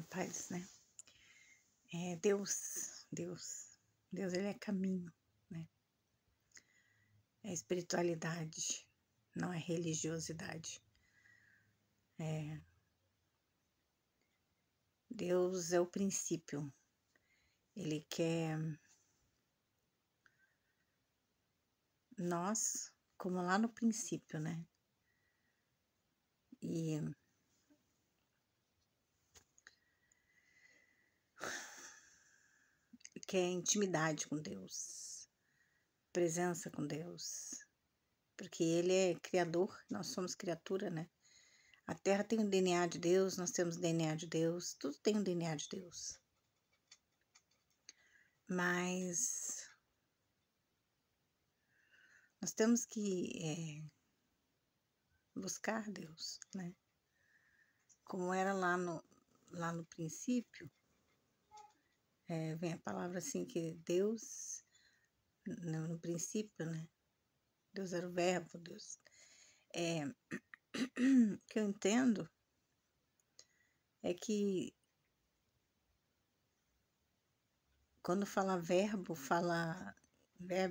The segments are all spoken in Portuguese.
paz, né? Deus, ele é caminho, né? É espiritualidade, não é religiosidade. Deus é o princípio. Ele quer nós, como lá no princípio, né? E quer intimidade com Deus, presença com Deus, porque Ele é criador, nós somos criatura, né? A terra tem o DNA de Deus, nós temos o DNA de Deus, tudo tem o DNA de Deus. Mas nós temos que buscar Deus, né? Como era lá no princípio, vem a palavra assim que Deus, no princípio, né? Deus era o verbo, Deus. O que eu entendo é que quando fala verbo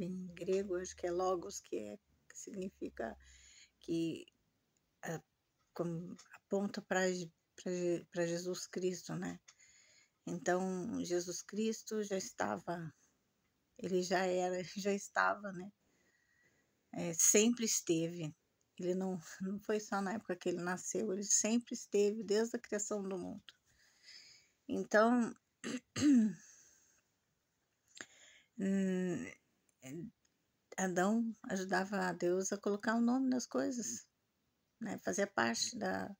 em grego, acho que é logos, que significa que aponta para Jesus Cristo, né? Então, Jesus Cristo já estava, ele já estava, né? Sempre esteve. Ele não foi só na época que ele nasceu, ele sempre esteve desde a criação do mundo. Então, Adão ajudava a Deus a colocar o nome nas coisas, né? Fazia parte da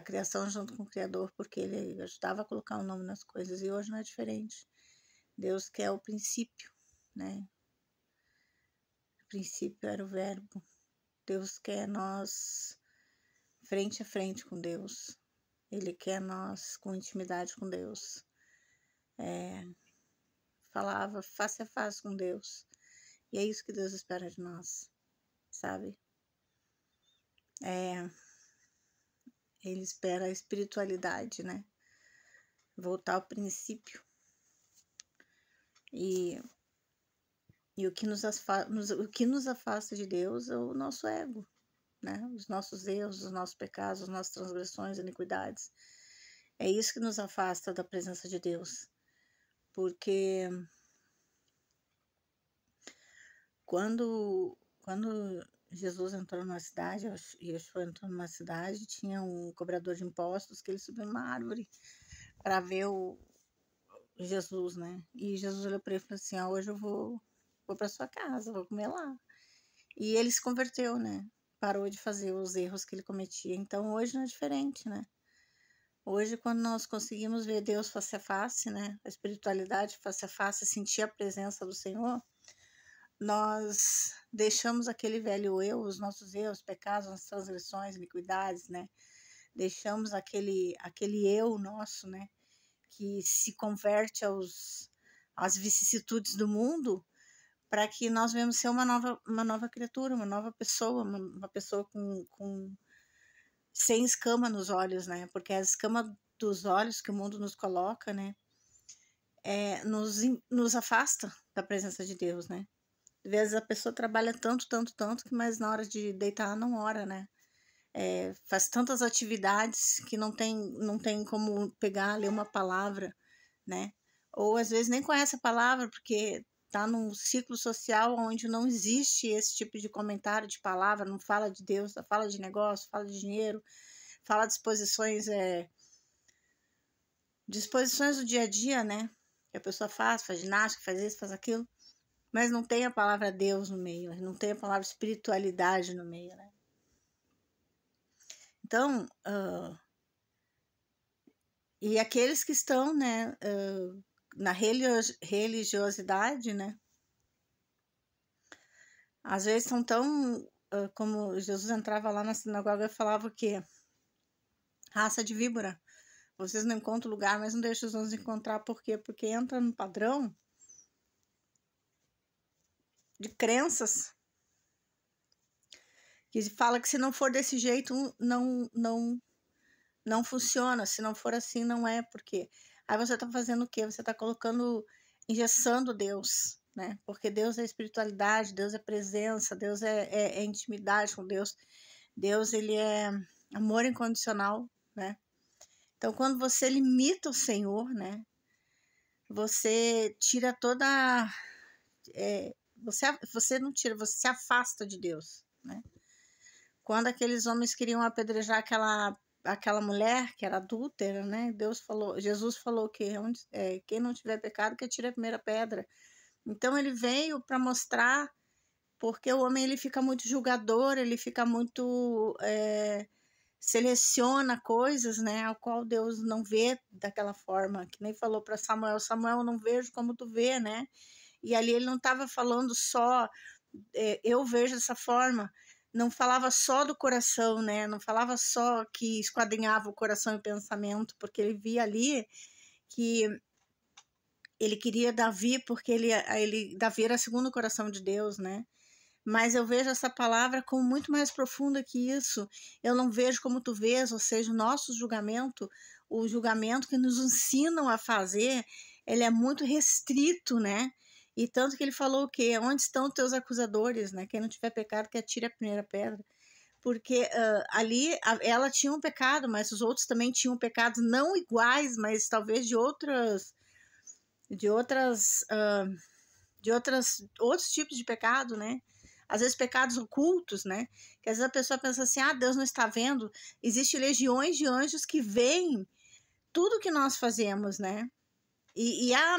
criação junto com o Criador, porque ele ajudava a colocar o nome nas coisas, e hoje não é diferente. Deus quer o princípio, né? O princípio era o verbo. Deus quer nós frente a frente com Deus. Ele quer nós com intimidade com Deus. Falava face a face com Deus. E é isso que Deus espera de nós, sabe? Ele espera a espiritualidade, né? Voltar ao princípio. E o que nos afasta de Deus é o nosso ego, né? Os nossos erros, os nossos pecados, as nossas transgressões, iniquidades. É isso que nos afasta da presença de Deus. Porque quando Jesus entrou numa cidade, Yeshua entrou numa cidade, tinha um cobrador de impostos que ele subiu numa árvore para ver o Jesus, né? E Jesus olhou para ele e falou assim: hoje eu vou para sua casa, vou comer lá. E ele se converteu, né? Parou de fazer os erros que ele cometia. Então hoje não é diferente, né? Hoje, quando nós conseguimos ver Deus face a face, né? A espiritualidade face a face, sentir a presença do Senhor, nós deixamos aquele velho eu, os nossos erros, pecados, as transgressões, iniquidades, né? Deixamos aquele eu nosso, né? Que se converte às vicissitudes do mundo, para que nós venhamos ser uma nova criatura, uma nova pessoa, uma pessoa sem escama nos olhos, né? Porque a escama dos olhos que o mundo nos coloca, né? Nos afasta da presença de Deus, né? Às vezes a pessoa trabalha tanto, que mais na hora de deitar não ora, né? Faz tantas atividades que não tem como pegar, ler uma palavra, né? Ou às vezes nem conhece a palavra, porque está num ciclo social onde não existe esse tipo de comentário de palavra, não fala de Deus, fala de negócio, fala de dinheiro, fala de disposições do dia a dia, né? Que a pessoa faz ginástica, faz isso, faz aquilo, mas não tem a palavra Deus no meio, não tem a palavra espiritualidade no meio, né? Então, e aqueles que estão, né, na religiosidade, né, às vezes são tão, como Jesus entrava lá na sinagoga e falava que raça de víbora, vocês não encontram lugar, mas não deixam os outros encontrar. Por quê? Porque entra no padrão de crenças que fala que se não for desse jeito, não Não funciona. Se não for assim, não é. Porque aí você está fazendo o quê? Você está engessando Deus, né? Porque Deus é espiritualidade, Deus é presença, Deus é intimidade com Deus. Deus, ele é amor incondicional, né? Então, quando você limita o Senhor, né? Você tira toda... você não tira, você se afasta de Deus, né? Quando aqueles homens queriam apedrejar aquela mulher que era adúltera, né? Jesus falou que quem não tiver pecado que atire a primeira pedra. Então ele veio para mostrar, porque o homem ele fica muito julgador, ele fica muito seleciona coisas, né? Ao qual Deus não vê daquela forma, que nem falou para Samuel, eu não vejo como tu vê, né? E ali ele não estava falando só eu vejo dessa forma, não falava só do coração, né? Não falava só que esquadrinhava o coração e o pensamento, porque ele via ali que ele queria Davi, porque Davi era segundo o coração de Deus, né? Mas eu vejo essa palavra como muito mais profunda que isso. Eu não vejo como tu vês, ou seja, o nosso julgamento, o julgamento que nos ensinam a fazer, ele é muito restrito, né? E tanto que ele falou o quê? Onde estão os teus acusadores, né? Quem não tiver pecado, que atire a primeira pedra. Porque ali ela tinha um pecado, mas os outros também tinham pecados não iguais, mas talvez de outros tipos de pecado, né? Às vezes pecados ocultos, né? Que às vezes a pessoa pensa assim, Deus não está vendo. Existem legiões de anjos que veem tudo que nós fazemos, né?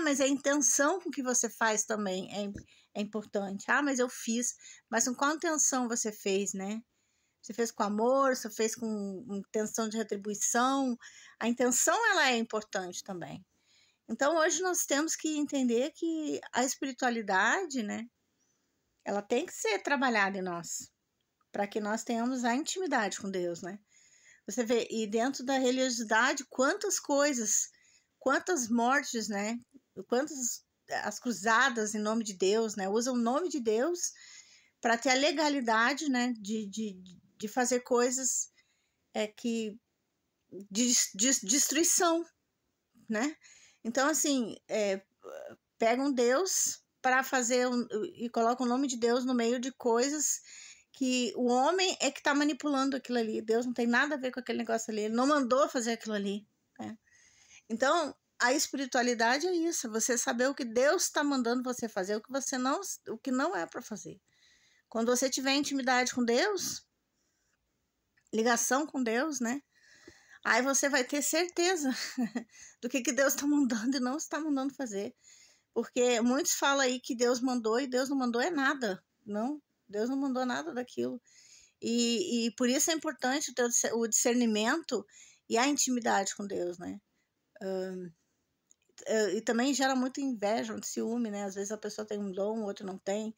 Mas a intenção com que você faz também é importante. Mas eu fiz. Mas com qual intenção você fez, né? Você fez com amor, você fez com intenção de retribuição. A intenção, ela é importante também. Então, hoje nós temos que entender que a espiritualidade, né? Ela tem que ser trabalhada em nós, para que nós tenhamos a intimidade com Deus, né? Você vê, e dentro da religiosidade, quantas coisas, quantas mortes, né? Quantas as cruzadas em nome de Deus, né? Usam o nome de Deus para ter a legalidade, né? De fazer coisas de destruição, né? Então, assim, pegam Deus para fazer e colocam o nome de Deus no meio de coisas que o homem é que está manipulando aquilo ali. Deus não tem nada a ver com aquele negócio ali. Ele não mandou fazer aquilo ali, né? Então, a espiritualidade é isso. Você saber o que Deus está mandando você fazer, o que não é para fazer. Quando você tiver intimidade com Deus, ligação com Deus, né? Aí você vai ter certeza do que Deus está mandando e não está mandando fazer. Porque muitos falam aí que Deus mandou e Deus não mandou nada. Não, Deus não mandou nada daquilo. E por isso é importante o discernimento e a intimidade com Deus, né? E também gera muita inveja, muito ciúme, né? Às vezes a pessoa tem um dom, o outro não tem.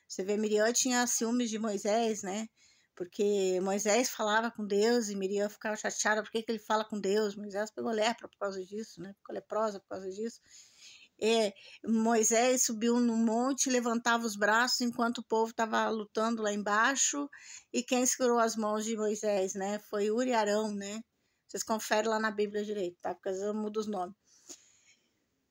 Você vê, Miriam tinha ciúmes de Moisés, né? Porque Moisés falava com Deus e Miriam ficava chateada porque ele fala com Deus. Moisés pegou lepra por causa disso, né? Ficou leprosa por causa disso. Moisés subiu no monte, levantava os braços enquanto o povo estava lutando lá embaixo, e quem segurou as mãos de Moisés, né? Foi Uri e Arão, né? Vocês conferem lá na Bíblia direito, tá? Porque às vezes eu mudo os nomes.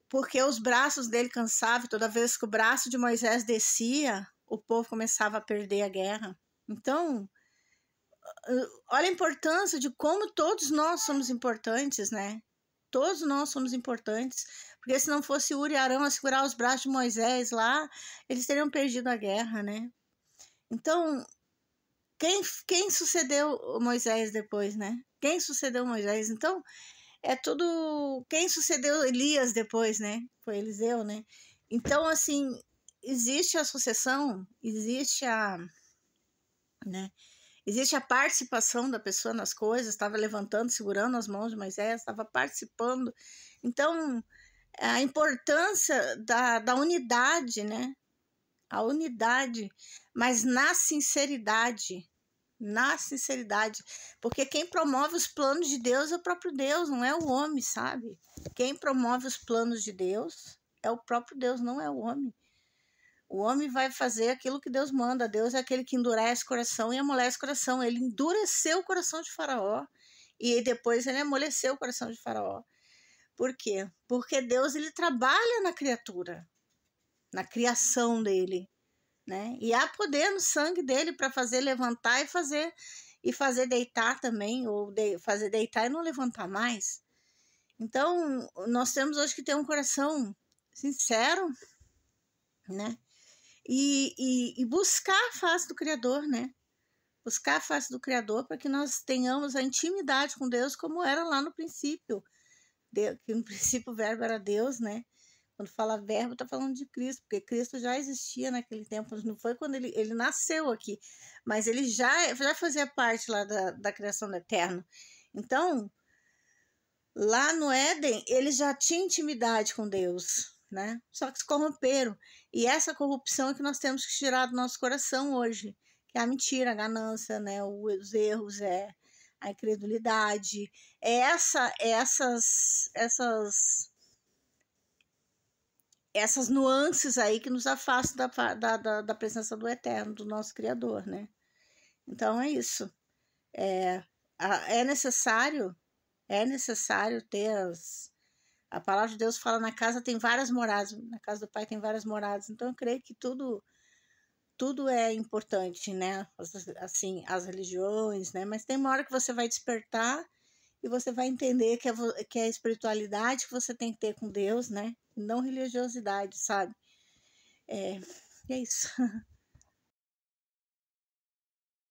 Porque os braços dele cansavam, toda vez que o braço de Moisés descia, o povo começava a perder a guerra. Então, olha a importância de como todos nós somos importantes, né? Todos nós somos importantes, porque se não fosse Uri e Arão a segurar os braços de Moisés lá, eles teriam perdido a guerra, né? Então, quem sucedeu Moisés depois, né? Quem sucedeu Moisés? Então, quem sucedeu Elias depois, né? Foi Eliseu, né? Então, assim, existe a sucessão, né? Existe a participação da pessoa nas coisas, estava levantando, segurando as mãos de Moisés, estava participando. Então, a importância da unidade, né? A unidade, mas na sinceridade, porque quem promove os planos de Deus é o próprio Deus, não é o homem, sabe? Quem promove os planos de Deus é o próprio Deus, não é o homem. O homem vai fazer aquilo que Deus manda. Deus é aquele que endurece o coração e amolece o coração. Ele endureceu o coração de Faraó E depois ele amoleceu o coração de Faraó. Por quê? Porque Deus, ele trabalha na criatura, na criação dele, né? E há poder no sangue dele para fazer levantar e fazer deitar também, ou fazer deitar e não levantar mais. Então, nós temos hoje que ter um coração sincero, né? E buscar a face do Criador, né? Buscar a face do Criador para que nós tenhamos a intimidade com Deus como era lá no princípio. Que no princípio o verbo era Deus, né? Quando fala verbo, está falando de Cristo, porque Cristo já existia naquele tempo, não foi quando ele nasceu aqui, mas ele já fazia parte lá da criação do Eterno. Então, lá no Éden, ele já tinha intimidade com Deus, né? Só que se corromperam. E essa corrupção é que nós temos que tirar do nosso coração hoje, que é a mentira, a ganância, né? Os erros, a incredulidade, essas nuances aí que nos afastam da presença do Eterno, do nosso Criador, né? Então é isso. É necessário ter a palavra de Deus fala, na casa tem várias moradas, na casa do Pai tem várias moradas. Então eu creio que tudo é importante, né? Assim, as religiões, né? Mas tem uma hora que você vai despertar e você vai entender que é a espiritualidade que você tem que ter com Deus, né? Não religiosidade, sabe? E é isso.